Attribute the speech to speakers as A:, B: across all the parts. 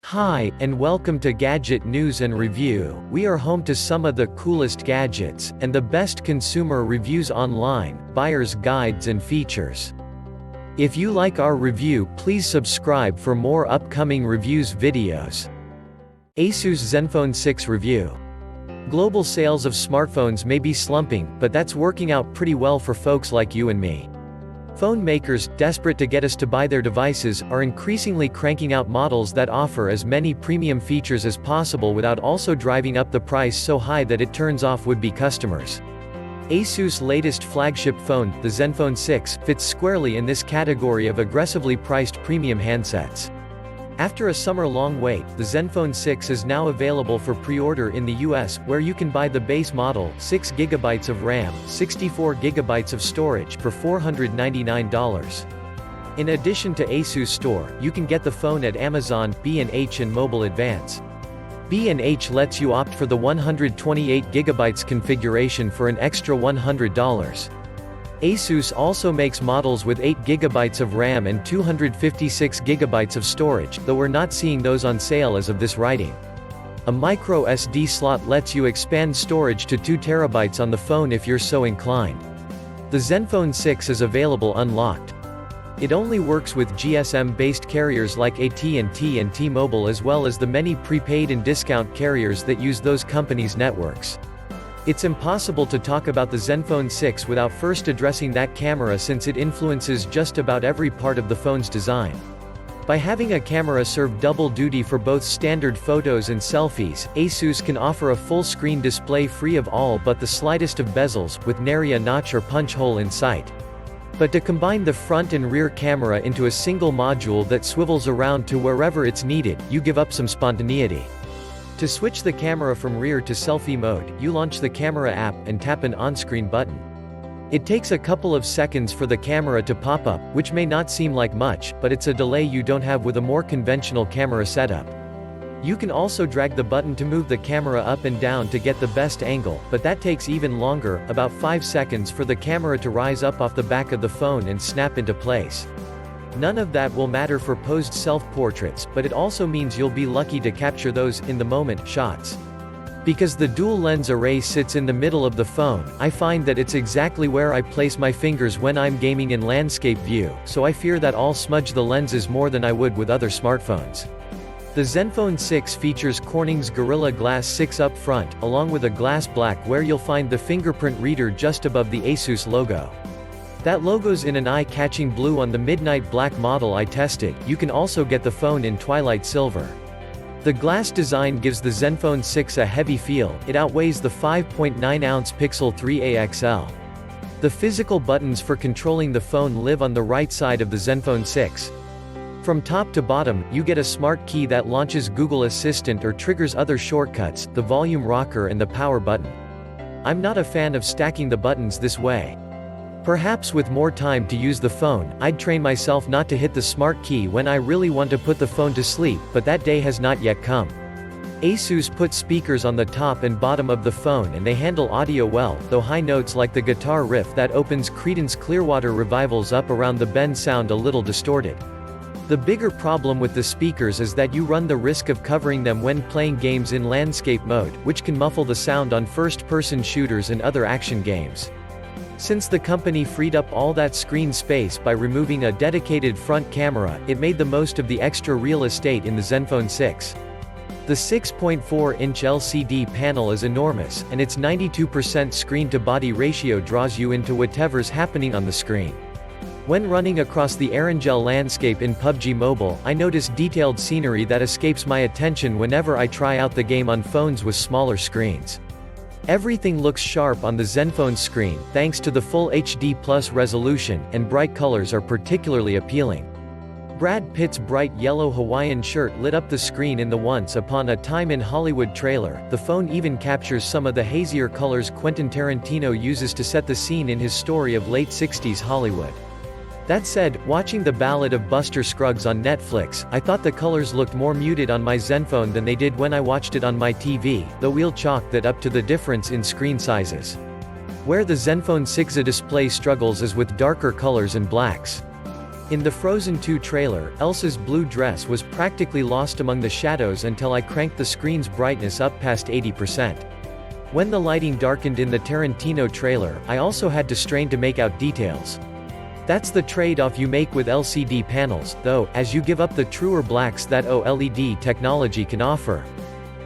A: Hi, and welcome to Gadget News and Review. We are home to some of the coolest gadgets, and the best consumer reviews online, buyer's guides and features. If you like our review, please subscribe for more upcoming reviews videos. Asus ZenFone 6 Review. Global sales of smartphones may be slumping, but that's working out pretty well for folks like you and me. Phone makers, desperate to get us to buy their devices, are increasingly cranking out models that offer as many premium features as possible without also driving up the price so high that it turns off would-be customers. Asus' latest flagship phone, the ZenFone 6, fits squarely in this category of aggressively priced premium handsets. After a summer-long wait, the ZenFone 6 is now available for pre-order in the US, where you can buy the base model, 6GB of RAM, 64GB of storage, for $499. In addition to Asus Store, you can get the phone at Amazon, B&H and Mobile Advance. B&H lets you opt for the 128GB configuration for an extra $100. Asus also makes models with 8GB of RAM and 256GB of storage, though we're not seeing those on sale as of this writing. A micro SD slot lets you expand storage to 2TB on the phone if you're so inclined. The ZenFone 6 is available unlocked. It only works with GSM-based carriers like AT&T and T-Mobile, as well as the many prepaid and discount carriers that use those companies' networks. It's impossible to talk about the ZenFone 6 without first addressing that camera, since it influences just about every part of the phone's design. By having a camera serve double duty for both standard photos and selfies, Asus can offer a full-screen display free of all but the slightest of bezels, with nary a notch or punch hole in sight. But to combine the front and rear camera into a single module that swivels around to wherever it's needed, you give up some spontaneity. To switch the camera from rear to selfie mode, you launch the camera app and tap an on-screen button. It takes a couple of seconds for the camera to pop up, which may not seem like much, but it's a delay you don't have with a more conventional camera setup. You can also drag the button to move the camera up and down to get the best angle, but that takes even longer, about 5 seconds for the camera to rise up off the back of the phone and snap into place. None of that will matter for posed self-portraits, but it also means you'll be lucky to capture those in-the-moment shots. Because the dual-lens array sits in the middle of the phone, I find that it's exactly where I place my fingers when I'm gaming in landscape view, so I fear that I'll smudge the lenses more than I would with other smartphones. The ZenFone 6 features Corning's Gorilla Glass 6 up front, along with a glass black where you'll find the fingerprint reader just above the Asus logo. That logo's in an eye-catching blue on the midnight black model I tested. You can also get the phone in twilight silver. The glass design gives the ZenFone 6 a heavy feel. It outweighs the 5.9-ounce Pixel 3a XL. The physical buttons for controlling the phone live on the right side of the ZenFone 6. From top to bottom, you get a smart key that launches Google Assistant or triggers other shortcuts, the volume rocker and the power button. I'm not a fan of stacking the buttons this way. Perhaps with more time to use the phone, I'd train myself not to hit the smart key when I really want to put the phone to sleep, but that day has not yet come. Asus put speakers on the top and bottom of the phone and they handle audio well, though high notes like the guitar riff that opens Creedence Clearwater Revival's Up Around the Bend sound a little distorted. The bigger problem with the speakers is that you run the risk of covering them when playing games in landscape mode, which can muffle the sound on first-person shooters and other action games. Since the company freed up all that screen space by removing a dedicated front camera, it made the most of the extra real estate in the ZenFone 6. The 6.4-inch LCD panel is enormous, and its 92% screen-to-body ratio draws you into whatever's happening on the screen. When running across the Erangel landscape in PUBG Mobile, I notice detailed scenery that escapes my attention whenever I try out the game on phones with smaller screens. Everything looks sharp on the ZenFone screen, thanks to the full HD+ resolution, and bright colors are particularly appealing. Brad Pitt's bright yellow Hawaiian shirt lit up the screen in the Once Upon a Time in Hollywood trailer. The phone even captures some of the hazier colors Quentin Tarantino uses to set the scene in his story of late 60s Hollywood. That said, watching The Ballad of Buster Scruggs on Netflix, I thought the colors looked more muted on my ZenFone than they did when I watched it on my TV, though we'll chalk that up to the difference in screen sizes. Where the ZenFone 6's display struggles is with darker colors and blacks. In the Frozen 2 trailer, Elsa's blue dress was practically lost among the shadows until I cranked the screen's brightness up past 80%. When the lighting darkened in the Tarantino trailer, I also had to strain to make out details. That's the trade-off you make with LCD panels, though, as you give up the truer blacks that OLED technology can offer.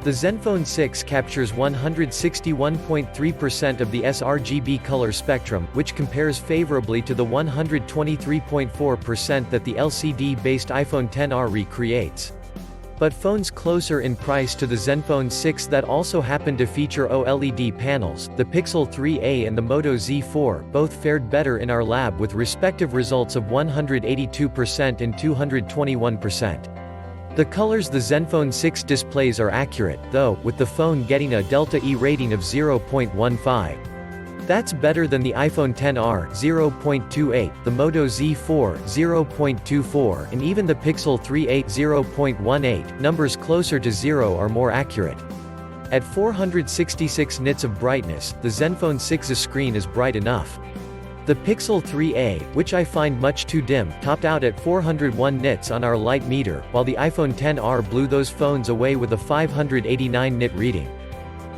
A: The ZenFone 6 captures 161.3% of the sRGB color spectrum, which compares favorably to the 123.4% that the LCD-based iPhone XR recreates. But phones closer in price to the ZenFone 6 that also happen to feature OLED panels, the Pixel 3a and the Moto Z4, both fared better in our lab with respective results of 182% and 221%. The colors the ZenFone 6 displays are accurate, though, with the phone getting a Delta E rating of 0.15. That's better than the iPhone XR 0.28, the Moto Z4 0.24, and even the Pixel 3a 0.18. Numbers closer to 0 are more accurate. At 466 nits of brightness, the ZenFone 6's screen is bright enough. The Pixel 3a, which I find much too dim, topped out at 401 nits on our light meter, while the iPhone XR blew those phones away with a 589 nit reading.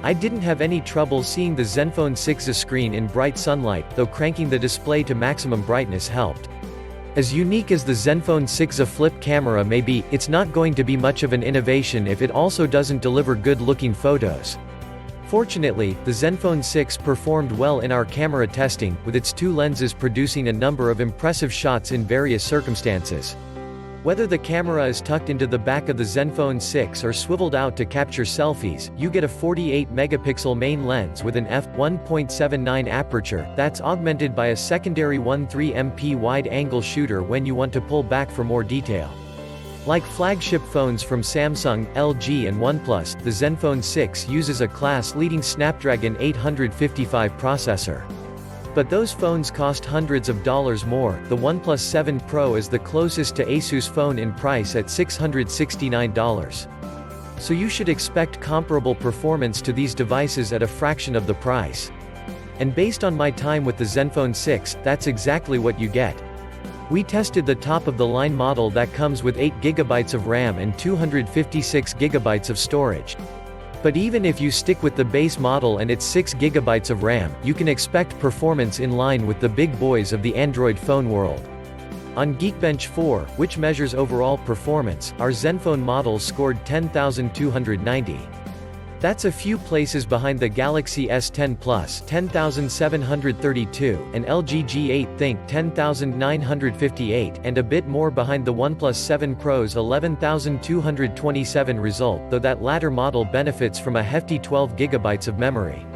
A: I didn't have any trouble seeing the ZenFone 6's screen in bright sunlight, though cranking the display to maximum brightness helped. As unique as the ZenFone 6's flip camera may be, it's not going to be much of an innovation if it also doesn't deliver good-looking photos. Fortunately, the ZenFone 6 performed well in our camera testing, with its two lenses producing a number of impressive shots in various circumstances. Whether the camera is tucked into the back of the ZenFone 6 or swiveled out to capture selfies, you get a 48-megapixel main lens with an f1.79 aperture, that's augmented by a secondary 13MP wide-angle shooter when you want to pull back for more detail. Like flagship phones from Samsung, LG and OnePlus, the ZenFone 6 uses a class-leading Snapdragon 855 processor. But those phones cost hundreds of dollars more. The OnePlus 7 Pro is the closest to Asus phone in price at $669. So you should expect comparable performance to these devices at a fraction of the price. And based on my time with the ZenFone 6, that's exactly what you get. We tested the top-of-the-line model that comes with 8GB of RAM and 256GB of storage. But even if you stick with the base model and its 6GB of RAM, you can expect performance in line with the big boys of the Android phone world. On Geekbench 4, which measures overall performance, our ZenFone model scored 10,290. That's a few places behind the Galaxy S10 Plus 10,732, and LG G8 Think 10,958, and a bit more behind the OnePlus 7 Pro's 11,227 result, though that latter model benefits from a hefty 12GB of memory.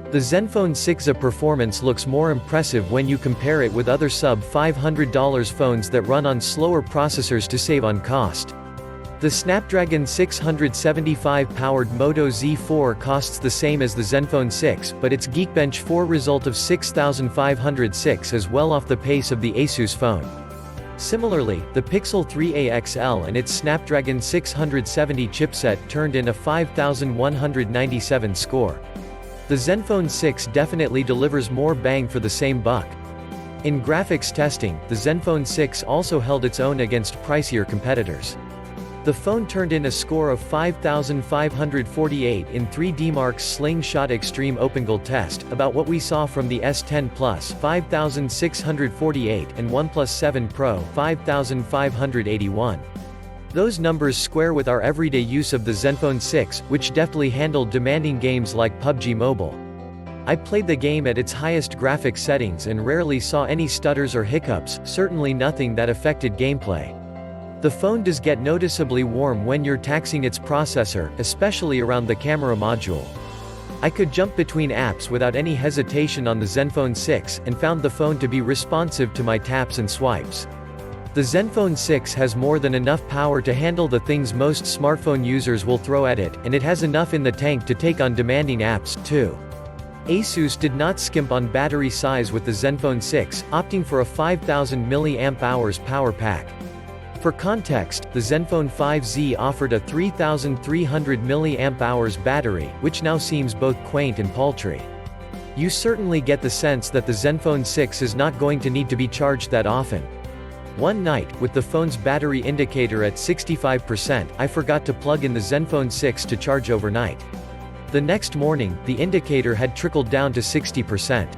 A: The ZenFone 6's performance looks more impressive when you compare it with other sub-$500 phones that run on slower processors to save on cost. The Snapdragon 675-powered Moto Z4 costs the same as the ZenFone 6, but its Geekbench 4 result of 6,506 is well off the pace of the Asus phone. Similarly, the Pixel 3a XL and its Snapdragon 670 chipset turned in a 5,197 score. The ZenFone 6 definitely delivers more bang for the same buck. In graphics testing, the ZenFone 6 also held its own against pricier competitors. The phone turned in a score of 5,548 in 3DMark's Slingshot Extreme OpenGL test, about what we saw from the S10 Plus 5,648 and OnePlus 7 Pro 5,581. Those numbers square with our everyday use of the ZenFone 6, which deftly handled demanding games like PUBG Mobile. I played the game at its highest graphics settings and rarely saw any stutters or hiccups, certainly nothing that affected gameplay. The phone does get noticeably warm when you're taxing its processor, especially around the camera module. I could jump between apps without any hesitation on the ZenFone 6, and found the phone to be responsive to my taps and swipes. The ZenFone 6 has more than enough power to handle the things most smartphone users will throw at it, and it has enough in the tank to take on demanding apps, too. Asus did not skimp on battery size with the ZenFone 6, opting for a 5,000 mAh power pack. For context, the ZenFone 5Z offered a 3,300 mAh battery, which now seems both quaint and paltry. You certainly get the sense that the ZenFone 6 is not going to need to be charged that often. One night, with the phone's battery indicator at 65%, I forgot to plug in the ZenFone 6 to charge overnight. The next morning, the indicator had trickled down to 60%.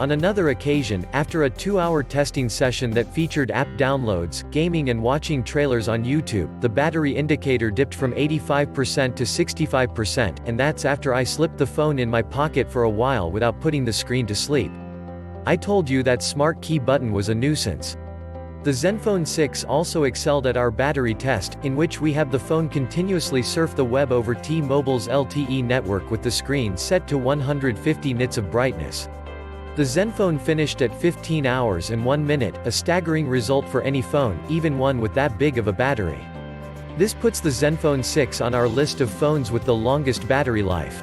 A: On another occasion, after a 2-hour testing session that featured app downloads, gaming and watching trailers on YouTube, the battery indicator dipped from 85% to 65%, and that's after I slipped the phone in my pocket for a while without putting the screen to sleep. I told you that smart key button was a nuisance. The ZenFone 6 also excelled at our battery test, in which we have the phone continuously surf the web over T-Mobile's LTE network with the screen set to 150 nits of brightness. The ZenFone finished at 15 hours and 1 minute, a staggering result for any phone, even one with that big of a battery. This puts the ZenFone 6 on our list of phones with the longest battery life.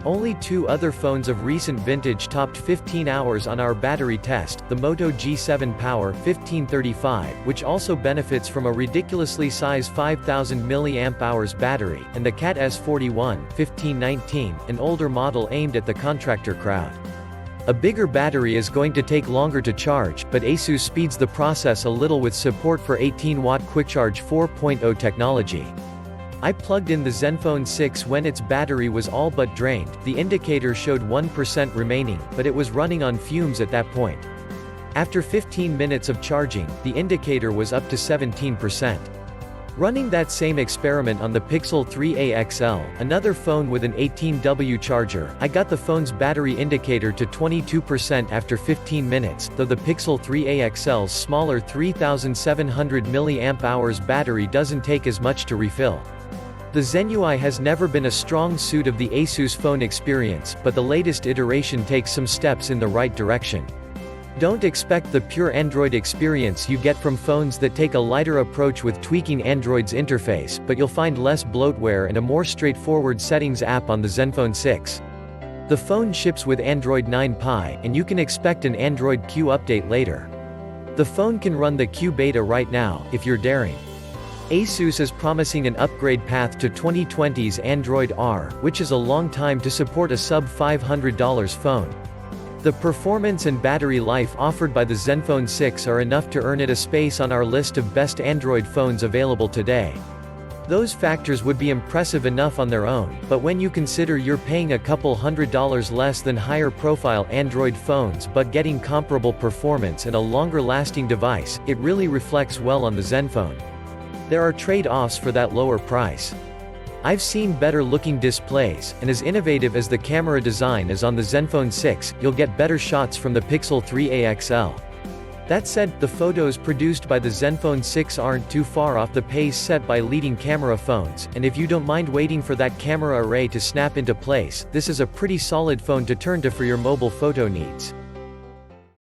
A: Only 2 other phones of recent vintage topped 15 hours on our battery test, the Moto G7 Power 1535, which also benefits from a ridiculously sized 5000 mAh battery, and the Cat S41 1519, an older model aimed at the contractor crowd. A bigger battery is going to take longer to charge, but Asus speeds the process a little with support for 18-watt QuickCharge 4.0 technology. I plugged in the ZenFone 6 when its battery was all but drained. The indicator showed 1% remaining, but it was running on fumes at that point. After 15 minutes of charging, the indicator was up to 17%. Running that same experiment on the Pixel 3a XL, another phone with an 18W charger, I got the phone's battery indicator to 22% after 15 minutes, though the Pixel 3a XL's smaller 3700 mAh battery doesn't take as much to refill. The ZenUI has never been a strong suit of the Asus phone experience, but the latest iteration takes some steps in the right direction. Don't expect the pure Android experience you get from phones that take a lighter approach with tweaking Android's interface, but you'll find less bloatware and a more straightforward settings app on the ZenFone 6. The phone ships with Android 9 Pie, and you can expect an Android Q update later. The phone can run the Q beta right now, if you're daring. Asus is promising an upgrade path to 2020's Android R, which is a long time to support a sub-$500 phone. The performance and battery life offered by the ZenFone 6 are enough to earn it a space on our list of best Android phones available today. Those factors would be impressive enough on their own, but when you consider you're paying a couple $100 less than higher-profile Android phones but getting comparable performance and a longer-lasting device, it really reflects well on the ZenFone. There are trade-offs for that lower price. I've seen better-looking displays, and as innovative as the camera design is on the ZenFone 6, you'll get better shots from the Pixel 3a XL. That said, the photos produced by the ZenFone 6 aren't too far off the pace set by leading camera phones, and if you don't mind waiting for that camera array to snap into place, this is a pretty solid phone to turn to for your mobile photo needs.